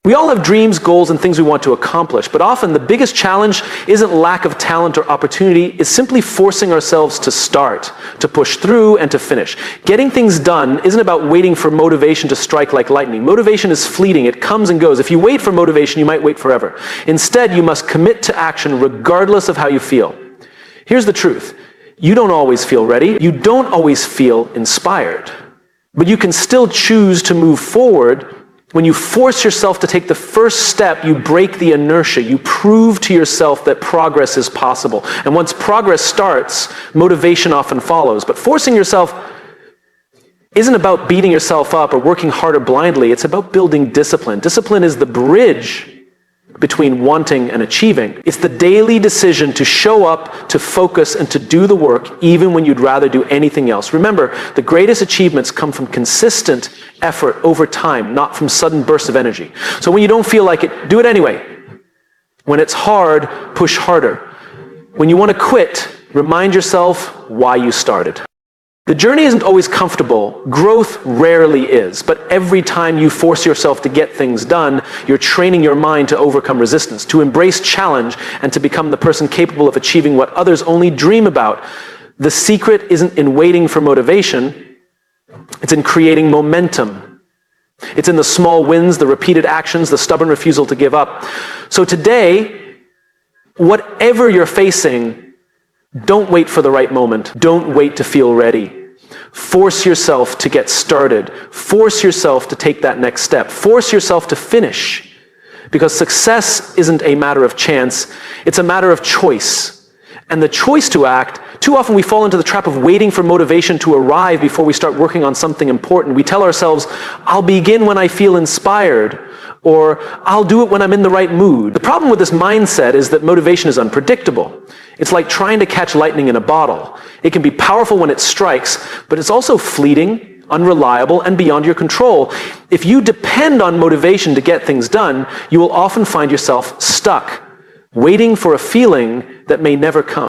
We all have dreams, goals, and things we want to accomplish, but often the biggest challenge isn't lack of talent or opportunity, it's simply forcing ourselves to start, to push through, and to finish. Getting things done isn't about waiting for motivation to strike like lightning. Motivation is fleeting, it comes and goes. If you wait for motivation, you might wait forever. Instead, you must commit to action regardless of how you feel. Here's the truth. You don't always feel ready, you don't always feel inspired, but you can still choose to move forward. When you force yourself to take the first step, you break the inertia. You prove to yourself that progress is possible. And once progress starts, motivation often follows. But forcing yourself isn't about beating yourself up or working harder blindly. It's about building discipline. Discipline is the bridge between wanting and achieving. It's the daily decision to show up, to focus, and to do the work even when you'd rather do anything else. Remember, the greatest achievements come from consistent effort over time, not from sudden bursts of energy. So when you don't feel like it, do it anyway. When it's hard, push harder. When you want to quit, remind yourself why you started. The journey isn't always comfortable. Growth rarely is. But every time you force yourself to get things done, you're training your mind to overcome resistance, to embrace challenge, and to become the person capable of achieving what others only dream about. The secret isn't in waiting for motivation. It's in creating momentum. It's in the small wins, the repeated actions, the stubborn refusal to give up. So today, whatever you're facing, don't wait for the right moment. Don't wait to feel ready. Force yourself to get started. Force yourself to take that next step. Force yourself to finish. Because success isn't a matter of chance, it's a matter of choice. And the choice to act, too often we fall into the trap of waiting for motivation to arrive before we start working on something important. We tell ourselves, I'll begin when I feel inspired, or I'll do it when I'm in the right mood. The problem with this mindset is that motivation is unpredictable. It's like trying to catch lightning in a bottle. It can be powerful when it strikes, but it's also fleeting, unreliable, and beyond your control. If you depend on motivation to get things done, you will often find yourself stuck, waiting for a feeling that may never come.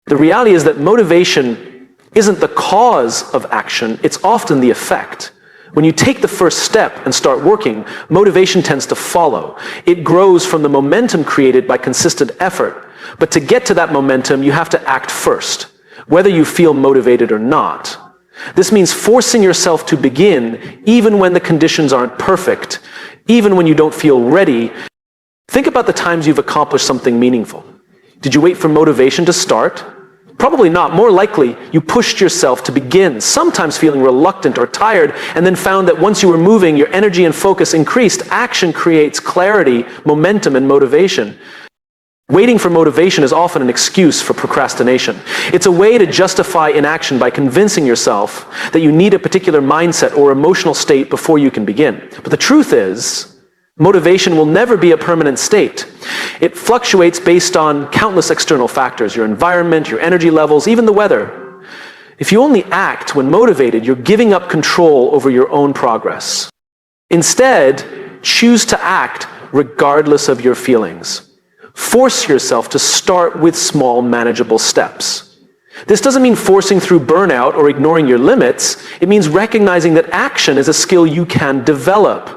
The reality is that motivation isn't the cause of action, it's often the effect. When you take the first step and start working, motivation tends to follow. It grows from the momentum created by consistent effort. But to get to that momentum, you have to act first, whether you feel motivated or not. This means forcing yourself to begin, even when the conditions aren't perfect, even when you don't feel ready. Think about the times you've accomplished something meaningful. Did you wait for motivation to start? Probably not. More likely, you pushed yourself to begin, sometimes feeling reluctant or tired, and then found that once you were moving, your energy and focus increased. Action creates clarity, momentum, and motivation. Waiting for motivation is often an excuse for procrastination. It's a way to justify inaction by convincing yourself that you need a particular mindset or emotional state before you can begin. But the truth is, motivation will never be a permanent state. It fluctuates based on countless external factors, your environment, your energy levels, even the weather. If you only act when motivated, you're giving up control over your own progress. Instead, choose to act regardless of your feelings. Force yourself to start with small, manageable steps. This doesn't mean forcing through burnout or ignoring your limits. It means recognizing that action is a skill you can develop.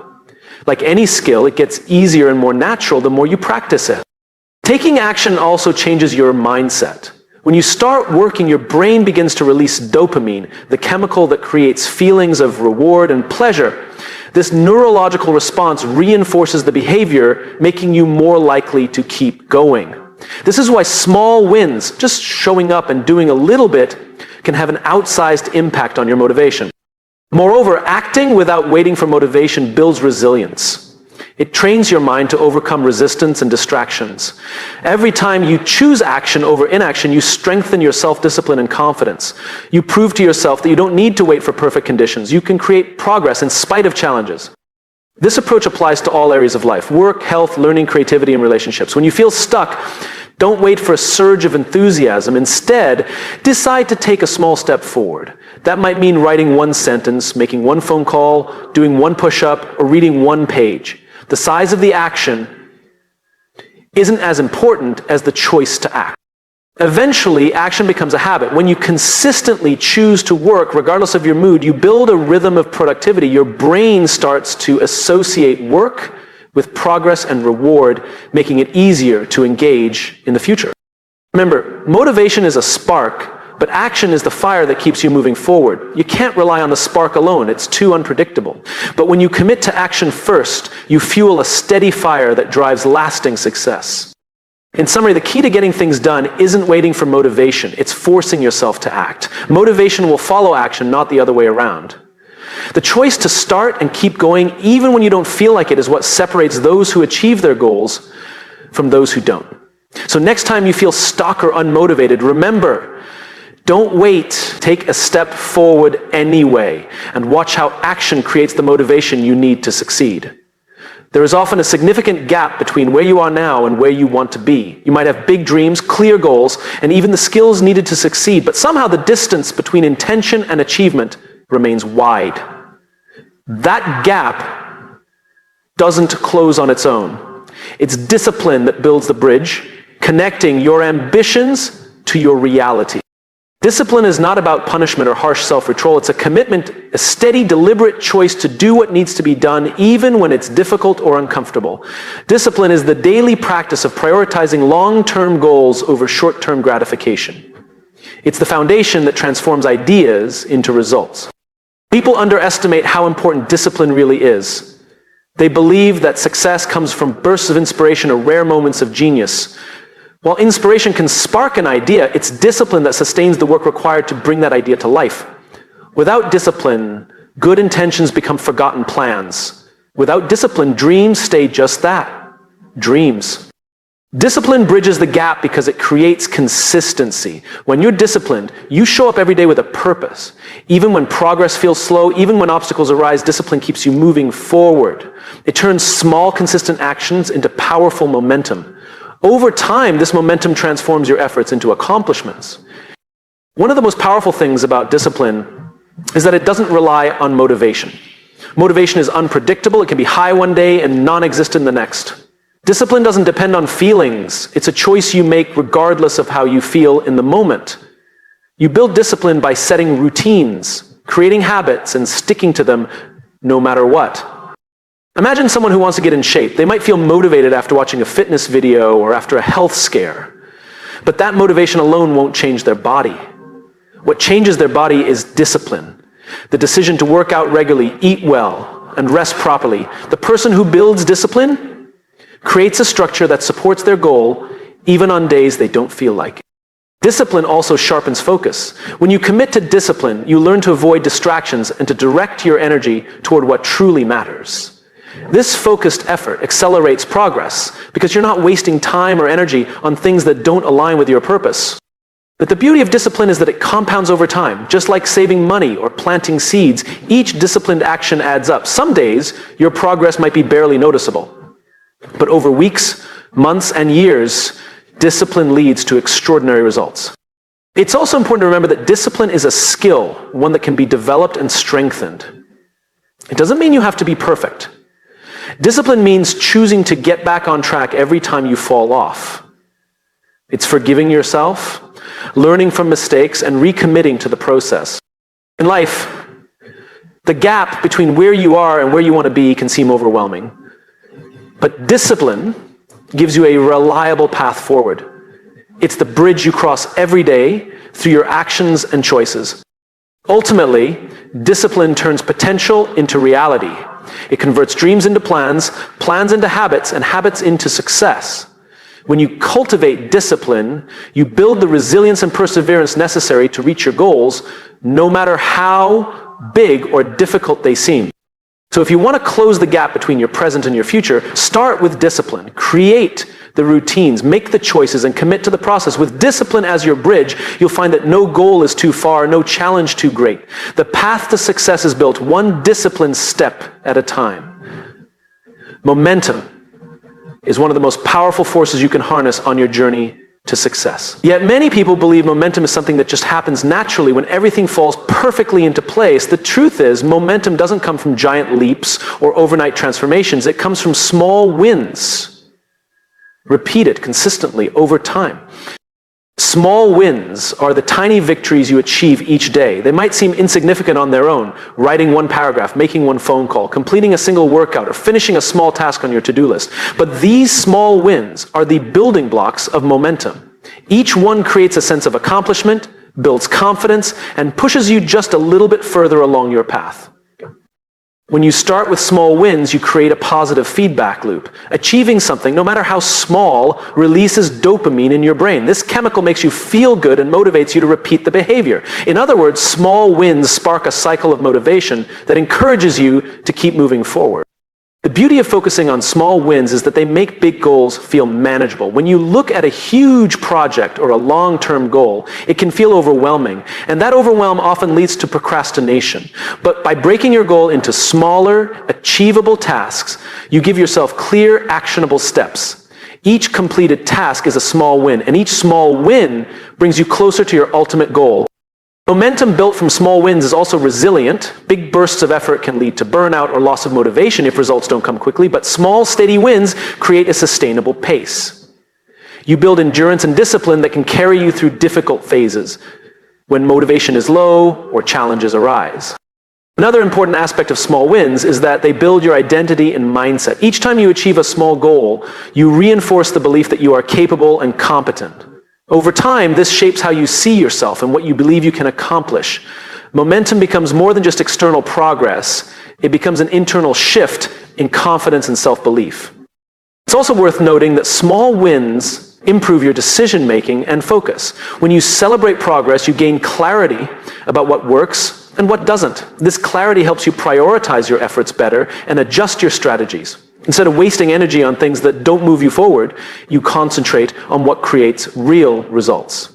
Like any skill, it gets easier and more natural the more you practice it. Taking action also changes your mindset. When you start working, your brain begins to release dopamine, the chemical that creates feelings of reward and pleasure. This neurological response reinforces the behavior, making you more likely to keep going. This is why small wins, just showing up and doing a little bit, can have an outsized impact on your motivation. Moreover, acting without waiting for motivation builds resilience. It trains your mind to overcome resistance and distractions. Every time you choose action over inaction, you strengthen your self-discipline and confidence. You prove to yourself that you don't need to wait for perfect conditions. You can create progress in spite of challenges. This approach applies to all areas of life: work, health, learning, creativity, and relationships. When you feel stuck, don't wait for a surge of enthusiasm. Instead, decide to take a small step forward. That might mean writing one sentence, making one phone call, doing one push-up, or reading one page. The size of the action isn't as important as the choice to act. Eventually, action becomes a habit. When you consistently choose to work, regardless of your mood, you build a rhythm of productivity. Your brain starts to associate work with progress and reward making it easier to engage in the future. Remember, motivation is a spark, but action is the fire that keeps you moving forward. You can't rely on the spark alone. It's too unpredictable. But when you commit to action first, you fuel a steady fire that drives lasting success. In summary, the key to getting things done isn't waiting for motivation. It's forcing yourself to act. Motivation will follow action, not the other way around. The choice to start and keep going, even when you don't feel like it, is what separates those who achieve their goals from those who don't. So next time you feel stuck or unmotivated, remember, don't wait. Take a step forward anyway, and watch how action creates the motivation you need to succeed. There is often a significant gap between where you are now and where you want to be. You might have big dreams, clear goals, and even the skills needed to succeed, but somehow the distance between intention and achievement remains wide. That gap doesn't close on its own. It's discipline that builds the bridge, connecting your ambitions to your reality. Discipline is not about punishment or harsh self-control. It's a commitment, a steady, deliberate choice to do what needs to be done, even when it's difficult or uncomfortable. Discipline is the daily practice of prioritizing long-term goals over short-term gratification. It's the foundation that transforms ideas into results. People underestimate how important discipline really is. They believe that success comes from bursts of inspiration or rare moments of genius. While inspiration can spark an idea, it's discipline that sustains the work required to bring that idea to life. Without discipline, good intentions become forgotten plans. Without discipline, dreams stay just that, dreams. Discipline bridges the gap because it creates consistency. When you're disciplined, you show up every day with a purpose. Even when progress feels slow, even when obstacles arise, discipline keeps you moving forward. It turns small, consistent actions into powerful momentum. Over time, this momentum transforms your efforts into accomplishments. One of the most powerful things about discipline is that it doesn't rely on motivation. Motivation is unpredictable. It can be high one day and non-existent the next. Discipline doesn't depend on feelings. It's a choice you make regardless of how you feel in the moment. You build discipline by setting routines, creating habits, and sticking to them no matter what. Imagine someone who wants to get in shape. They might feel motivated after watching a fitness video or after a health scare. But that motivation alone won't change their body. What changes their body is discipline. The decision to work out regularly, eat well, and rest properly. The person who builds discipline creates a structure that supports their goal even on days they don't feel like it. Discipline also sharpens focus. When you commit to discipline, you learn to avoid distractions and to direct your energy toward what truly matters. This focused effort accelerates progress because you're not wasting time or energy on things that don't align with your purpose. But the beauty of discipline is that it compounds over time. Just like saving money or planting seeds, each disciplined action adds up. Some days, your progress might be barely noticeable. But over weeks, months, and years, discipline leads to extraordinary results. It's also important to remember that discipline is a skill, one that can be developed and strengthened. It doesn't mean you have to be perfect. Discipline means choosing to get back on track every time you fall off. It's forgiving yourself, learning from mistakes, and recommitting to the process. In life, the gap between where you are and where you want to be can seem overwhelming. But discipline gives you a reliable path forward. It's the bridge you cross every day through your actions and choices. Ultimately, discipline turns potential into reality. It converts dreams into plans, plans into habits, and habits into success. When you cultivate discipline, you build the resilience and perseverance necessary to reach your goals, no matter how big or difficult they seem. So if you want to close the gap between your present and your future, start with discipline. Create the routines, make the choices, and commit to the process. With discipline as your bridge, you'll find that no goal is too far, no challenge too great. The path to success is built one disciplined step at a time. Momentum is one of the most powerful forces you can harness on your journey to success. Yet many people believe momentum is something that just happens naturally when everything falls perfectly into place. The truth is, momentum doesn't come from giant leaps or overnight transformations. It comes from small wins, repeated consistently over time. Small wins are the tiny victories you achieve each day. They might seem insignificant on their own, writing one paragraph, making one phone call, completing a single workout, or finishing a small task on your to-do list. But these small wins are the building blocks of momentum. Each one creates a sense of accomplishment, builds confidence, and pushes you just a little bit further along your path. When you start with small wins, you create a positive feedback loop. Achieving something, no matter how small, releases dopamine in your brain. This chemical makes you feel good and motivates you to repeat the behavior. In other words, small wins spark a cycle of motivation that encourages you to keep moving forward. The beauty of focusing on small wins is that they make big goals feel manageable. When you look at a huge project or a long-term goal, it can feel overwhelming, and that overwhelm often leads to procrastination. But by breaking your goal into smaller, achievable tasks, you give yourself clear, actionable steps. Each completed task is a small win, and each small win brings you closer to your ultimate goal. Momentum built from small wins is also resilient. Big bursts of effort can lead to burnout or loss of motivation if results don't come quickly, but small, steady wins create a sustainable pace. You build endurance and discipline that can carry you through difficult phases when motivation is low or challenges arise. Another important aspect of small wins is that they build your identity and mindset. Each time you achieve a small goal, you reinforce the belief that you are capable and competent. Over time, this shapes how you see yourself and what you believe you can accomplish. Momentum becomes more than just external progress. It becomes an internal shift in confidence and self-belief. It's also worth noting that small wins improve your decision-making and focus. When you celebrate progress, you gain clarity about what works and what doesn't. This clarity helps you prioritize your efforts better and adjust your strategies. Instead of wasting energy on things that don't move you forward, you concentrate on what creates real results.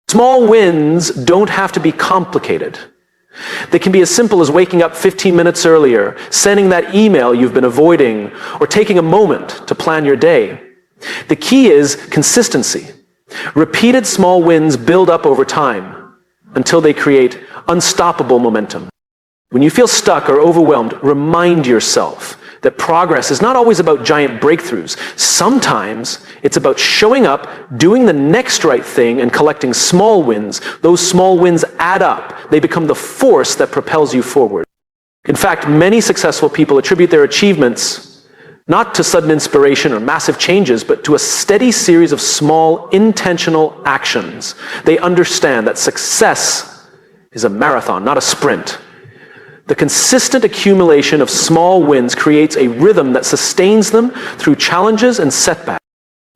Small wins don't have to be complicated. They can be as simple as waking up 15 minutes earlier, sending that email you've been avoiding, or taking a moment to plan your day. The key is consistency. Repeated small wins build up over time until they create unstoppable momentum. When you feel stuck or overwhelmed, remind yourself that progress is not always about giant breakthroughs. Sometimes it's about showing up, doing the next right thing, and collecting small wins. Those small wins add up. They become the force that propels you forward. In fact, many successful people attribute their achievements not to sudden inspiration or massive changes, but to a steady series of small, intentional actions. They understand that success is a marathon, not a sprint. The consistent accumulation of small wins creates a rhythm that sustains them through challenges and setbacks.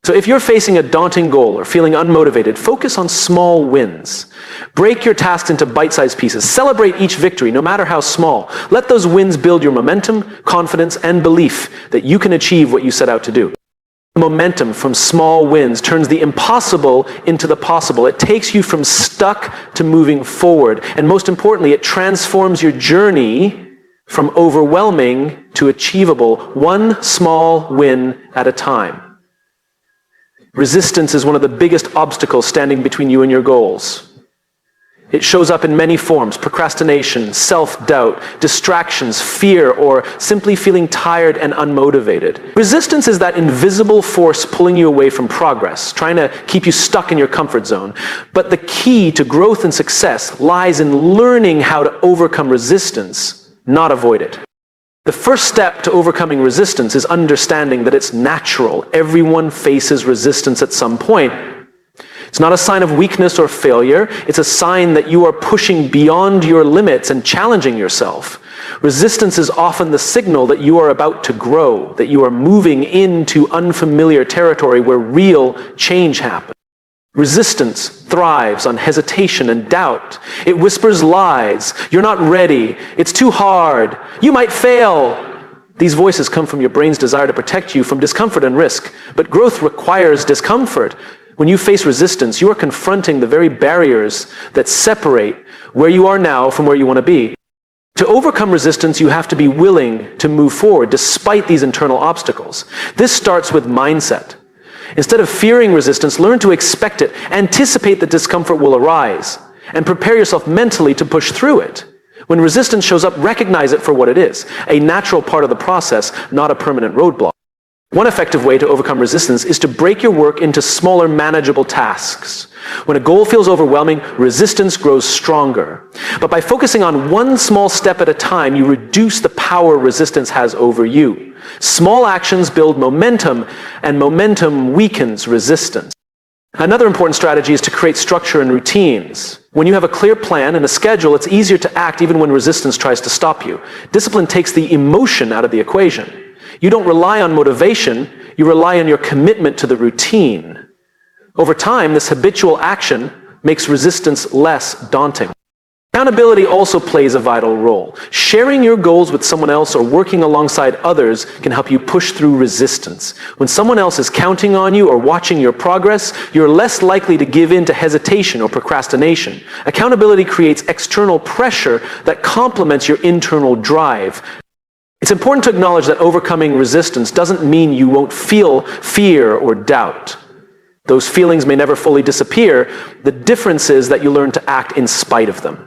So if you're facing a daunting goal or feeling unmotivated, focus on small wins. Break your tasks into bite-sized pieces. Celebrate each victory, no matter how small. Let those wins build your momentum, confidence, and belief that you can achieve what you set out to do. Momentum from small wins turns the impossible into the possible. It takes you from stuck to moving forward. And most importantly, it transforms your journey from overwhelming to achievable, one small win at a time. Resistance is one of the biggest obstacles standing between you and your goals. It shows up in many forms: procrastination, self-doubt, distractions, fear, or simply feeling tired and unmotivated. Resistance is that invisible force pulling you away from progress, trying to keep you stuck in your comfort zone. But the key to growth and success lies in learning how to overcome resistance, not avoid it. The first step to overcoming resistance is understanding that it's natural. Everyone faces resistance at some point. It's not a sign of weakness or failure. It's a sign that you are pushing beyond your limits and challenging yourself. Resistance is often the signal that you are about to grow, that you are moving into unfamiliar territory where real change happens. Resistance thrives on hesitation and doubt. It whispers lies. You're not ready. It's too hard. You might fail. These voices come from your brain's desire to protect you from discomfort and risk. But growth requires discomfort. When you face resistance, you are confronting the very barriers that separate where you are now from where you want to be. To overcome resistance, you have to be willing to move forward despite these internal obstacles. This starts with mindset. Instead of fearing resistance, learn to expect it, anticipate that discomfort will arise, and prepare yourself mentally to push through it. When resistance shows up, recognize it for what it is, a natural part of the process, not a permanent roadblock. One effective way to overcome resistance is to break your work into smaller, manageable tasks. When a goal feels overwhelming, resistance grows stronger. But by focusing on one small step at a time, you reduce the power resistance has over you. Small actions build momentum, and momentum weakens resistance. Another important strategy is to create structure and routines. When you have a clear plan and a schedule, it's easier to act even when resistance tries to stop you. Discipline takes the emotion out of the equation. You don't rely on motivation, you rely on your commitment to the routine. Over time, this habitual action makes resistance less daunting. Accountability also plays a vital role. Sharing your goals with someone else or working alongside others can help you push through resistance. When someone else is counting on you or watching your progress, you're less likely to give in to hesitation or procrastination. Accountability creates external pressure that complements your internal drive. It's important to acknowledge that overcoming resistance doesn't mean you won't feel fear or doubt. Those feelings may never fully disappear. The difference is that you learn to act in spite of them.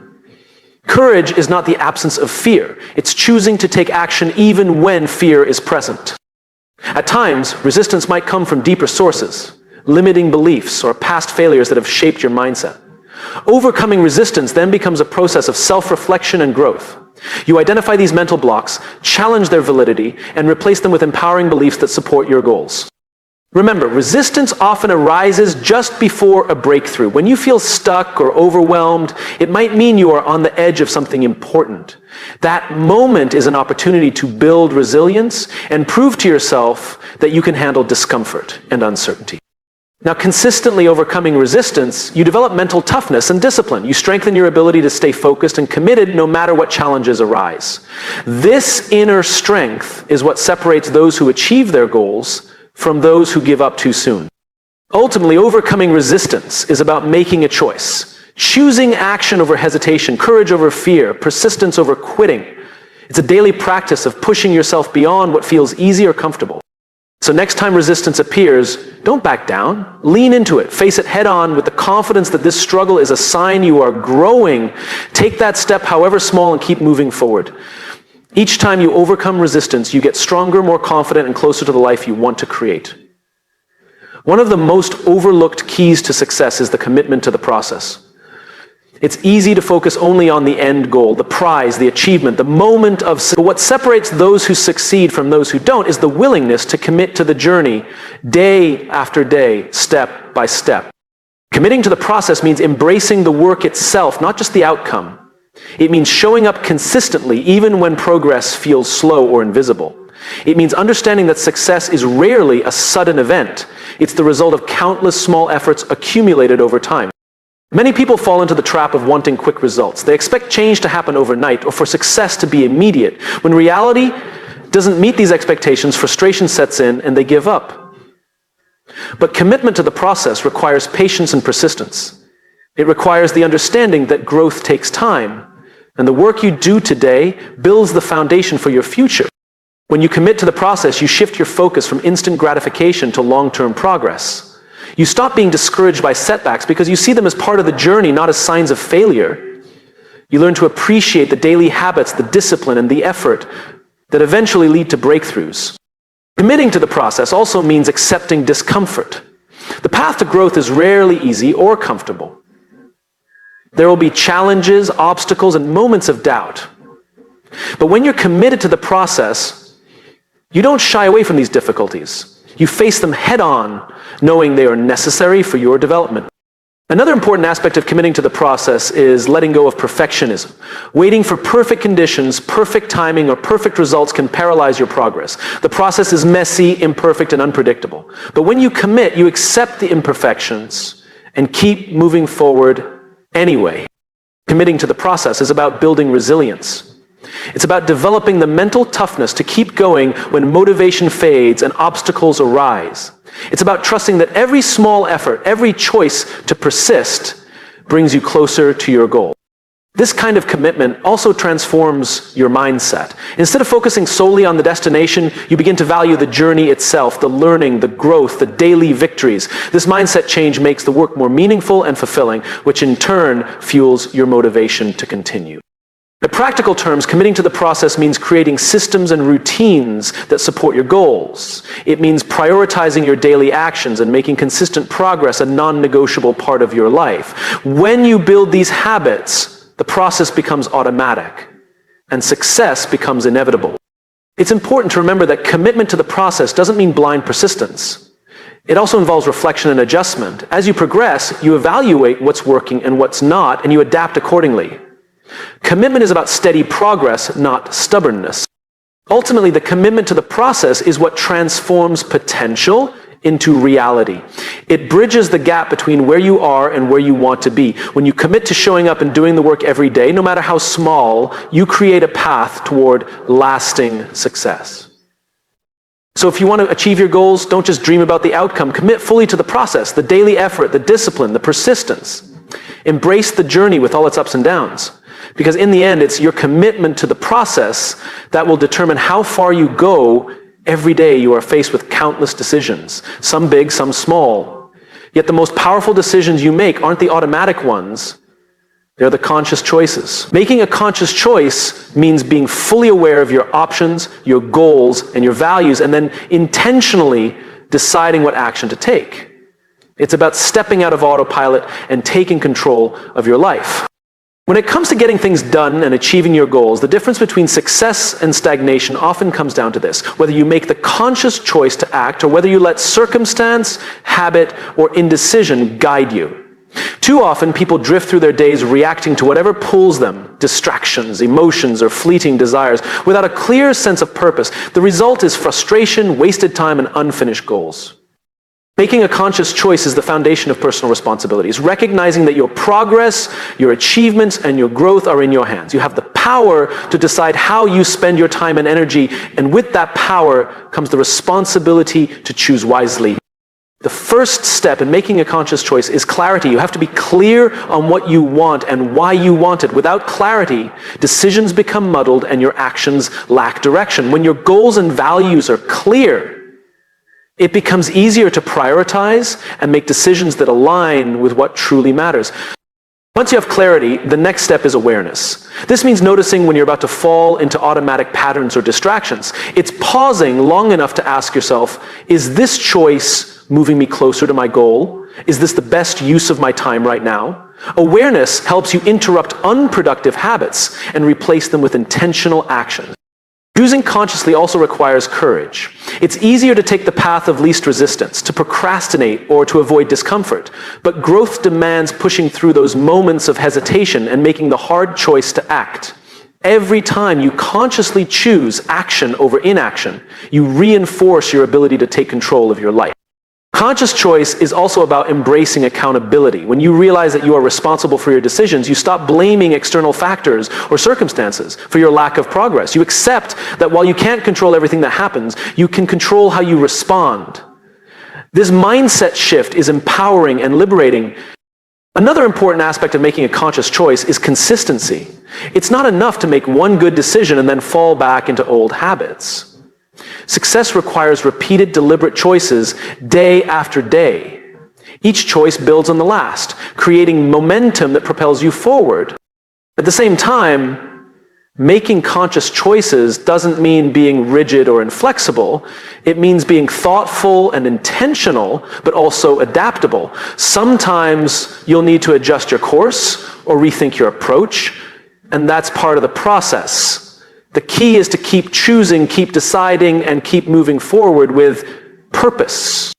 Courage is not the absence of fear. It's choosing to take action even when fear is present. At times, resistance might come from deeper sources, limiting beliefs or past failures that have shaped your mindset. Overcoming resistance then becomes a process of self-reflection and growth. You identify these mental blocks, challenge their validity, and replace them with empowering beliefs that support your goals. Remember, resistance often arises just before a breakthrough. When you feel stuck or overwhelmed, it might mean you are on the edge of something important. That moment is an opportunity to build resilience and prove to yourself that you can handle discomfort and uncertainty. Now, consistently overcoming resistance, you develop mental toughness and discipline. You strengthen your ability to stay focused and committed no matter what challenges arise. This inner strength is what separates those who achieve their goals from those who give up too soon. Ultimately, overcoming resistance is about making a choice. Choosing action over hesitation, courage over fear, persistence over quitting. It's a daily practice of pushing yourself beyond what feels easy or comfortable. So next time resistance appears, don't back down. Lean into it. Face it head on with the confidence that this struggle is a sign you are growing. Take that step, however small, and keep moving forward. Each time you overcome resistance, you get stronger, more confident, and closer to the life you want to create. One of the most overlooked keys to success is the commitment to the process. It's easy to focus only on the end goal, the prize, the achievement, the moment of success. But what separates those who succeed from those who don't is the willingness to commit to the journey day after day, step by step. Committing to the process means embracing the work itself, not just the outcome. It means showing up consistently even when progress feels slow or invisible. It means understanding that success is rarely a sudden event. It's the result of countless small efforts accumulated over time. Many people fall into the trap of wanting quick results. They expect change to happen overnight or for success to be immediate. When reality doesn't meet these expectations, frustration sets in and they give up. But commitment to the process requires patience and persistence. It requires the understanding that growth takes time, and the work you do today builds the foundation for your future. When you commit to the process, you shift your focus from instant gratification to long-term progress. You stop being discouraged by setbacks because you see them as part of the journey, not as signs of failure. You learn to appreciate the daily habits, the discipline, and the effort that eventually lead to breakthroughs. Committing to the process also means accepting discomfort. The path to growth is rarely easy or comfortable. There will be challenges, obstacles, and moments of doubt. But when you're committed to the process, you don't shy away from these difficulties. You face them head on, knowing they are necessary for your development. Another important aspect of committing to the process is letting go of perfectionism. Waiting for perfect conditions, perfect timing, or perfect results can paralyze your progress. The process is messy, imperfect, and unpredictable. But when you commit, you accept the imperfections and keep moving forward anyway. Committing to the process is about building resilience. It's about developing the mental toughness to keep going when motivation fades and obstacles arise. It's about trusting that every small effort, every choice to persist brings you closer to your goal. This kind of commitment also transforms your mindset. Instead of focusing solely on the destination, you begin to value the journey itself, the learning, the growth, the daily victories. This mindset change makes the work more meaningful and fulfilling, which in turn fuels your motivation to continue. In practical terms, committing to the process means creating systems and routines that support your goals. It means prioritizing your daily actions and making consistent progress a non-negotiable part of your life. When you build these habits, the process becomes automatic, and success becomes inevitable. It's important to remember that commitment to the process doesn't mean blind persistence. It also involves reflection and adjustment. As you progress, you evaluate what's working and what's not, and you adapt accordingly. Commitment is about steady progress, not stubbornness. Ultimately, the commitment to the process is what transforms potential into reality. It bridges the gap between where you are and where you want to be. When you commit to showing up and doing the work every day, no matter how small, you create a path toward lasting success. So if you want to achieve your goals, don't just dream about the outcome. Commit fully to the process, the daily effort, the discipline, the persistence. Embrace the journey with all its ups and downs. Because in the end, it's your commitment to the process that will determine how far you go. Every day you are faced with countless decisions, some big, some small. Yet the most powerful decisions you make aren't the automatic ones. They're the conscious choices. Making a conscious choice means being fully aware of your options, your goals, and your values, and then intentionally deciding what action to take. It's about stepping out of autopilot and taking control of your life. When it comes to getting things done and achieving your goals, the difference between success and stagnation often comes down to this: whether you make the conscious choice to act or whether you let circumstance, habit, or indecision guide you. Too often, people drift through their days reacting to whatever pulls them, distractions, emotions, or fleeting desires, without a clear sense of purpose. The result is frustration, wasted time, and unfinished goals. Making a conscious choice is the foundation of personal responsibilities, recognizing that your progress, your achievements, and your growth are in your hands. You have the power to decide how you spend your time and energy, and with that power comes the responsibility to choose wisely. The first step in making a conscious choice is clarity. You have to be clear on what you want and why you want it. Without clarity, decisions become muddled and your actions lack direction. When your goals and values are clear, it becomes easier to prioritize and make decisions that align with what truly matters. Once you have clarity, the next step is awareness. This means noticing when you're about to fall into automatic patterns or distractions. It's pausing long enough to ask yourself, is this choice moving me closer to my goal? Is this the best use of my time right now? Awareness helps you interrupt unproductive habits and replace them with intentional actions. Choosing consciously also requires courage. It's easier to take the path of least resistance, to procrastinate, or to avoid discomfort. But growth demands pushing through those moments of hesitation and making the hard choice to act. Every time you consciously choose action over inaction, you reinforce your ability to take control of your life. Conscious choice is also about embracing accountability. When you realize that you are responsible for your decisions, you stop blaming external factors or circumstances for your lack of progress. You accept that while you can't control everything that happens, you can control how you respond. This mindset shift is empowering and liberating. Another important aspect of making a conscious choice is consistency. It's not enough to make one good decision and then fall back into old habits. Success requires repeated, deliberate choices day after day. Each choice builds on the last, creating momentum that propels you forward. At the same time, making conscious choices doesn't mean being rigid or inflexible. It means being thoughtful and intentional, but also adaptable. Sometimes you'll need to adjust your course or rethink your approach, and that's part of the process. The key is to keep choosing, keep deciding, and keep moving forward with purpose.